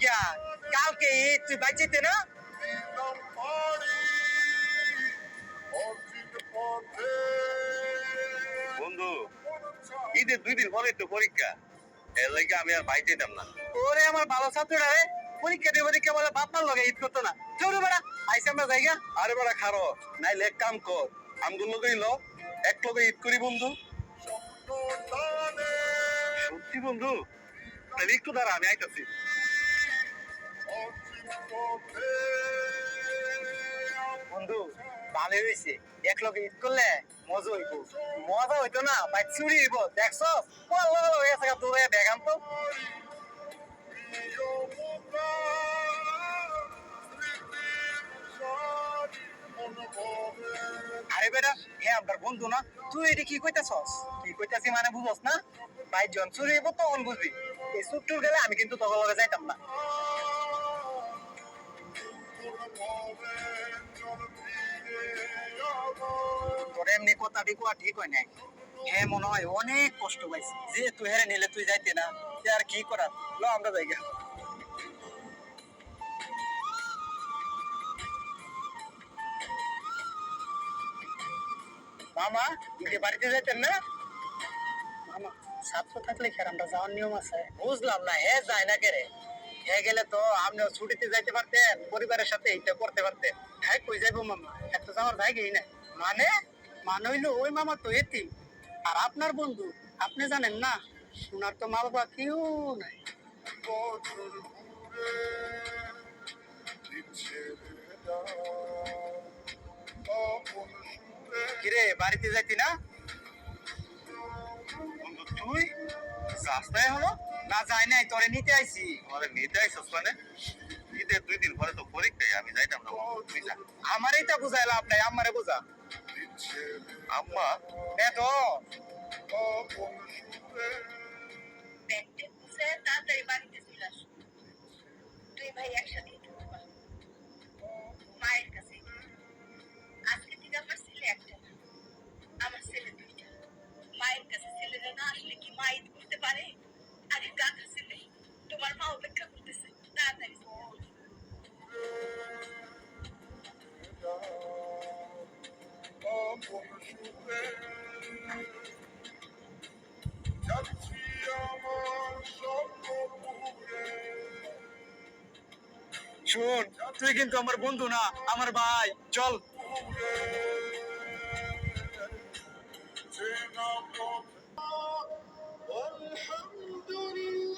কিয়া কালকে ঈদ তুই বাইচিতে না বন্ধু ঈদের 2 দিন পরে তো পরীক্ষা, এর লাগে আমি আর বাইরে যেতাম না। ওরে আমার ভালো ছাত্ররা রে পরীক্ষা দিয়ে পরীক্ষা বলে বাপমার লগে ঈদ করতো না চৌরে বেড়া আইসে আমরা জায়গা আরে বড় খারো নাইলে এক কাম কর, আমগুলো লগে ল এক লগে ঈদ করি বন্ধু। সত্যি বন্ধু? তাহলে একটু দাঁড়া, আমি আইতাছি। বন্ধু ভালোই হয়েছে এক লগে ঈদ করলে মজা হইব মজা হইতো না ভাই চুরি হইব দেখছো দৌড়ে বেগাম তো আরে বেটা হ্যাঁ আপনার বন্ধু না তুই এটা কি কইতাছস কি কইতাছি মানে বুঝস না ভাই জন চুরি হইব তখন বুঝবি এই চুট্টুর গেলে আমি কিন্তু তখন লগে যাইতাম না তোর এমনি কথাটি কোয়া ঠিক হয় নাই হ্যাঁ মনে হয় অনেক কষ্ট পাইছি যে তুই হেরে নিলে তুই যাইতে না তুই আর কি করার লো আমরা যাইগা মামা তুই বাড়িতে যাইতেন না মামা ছাত্র থাকলে খের আমরা যাওয়ার নিয়ম আছে বুঝলাম না হে যায় না কেরে হে গেলে তো আপনিও ছুটিতে যাইতে পারতেন পরিবারের সাথে এইটা করতে পারতেন হ্যাঁ কই যাইবো মামা এত যাওয়ার জায়গাই না মানে মানে হইলো ওই মামা তো এতিম আর আপনার বন্ধু আপনি জানেন না ওনার তো মা বাবা কেউ নাই কিরে বাড়িতে যাইতি না বন্ধু তুই যাস না এখনো? না যাই নাই তোরে নিতে আইছি আমাদের নিতে আইসস মানে? ঈদের 2 দিন পরে তো পরীক্ষাই, আমি যাইতাম না বন্ধু, তুই যা। আমার এইটা বুঝাই লাভ নাই আমারে বুঝা আম্মা নে তো তাড়াতাড়ি বাড়িতে চলে আসো দুই ভাই একসাথে মায়ের কাছে আজকে থেকে আমার ছেলে একটা না আমার ছেলে দুইটা মায়ের কাছে ছেলেরা না আসলে কি মা ঈদ করতে পারে আরে গাধা ছেলে তোমার মা অপেক্ষা করতেছে তাড়াতাড়ি শুন তুই কিন্তু আমার বন্ধু না আমার ভাই চল الحمد لله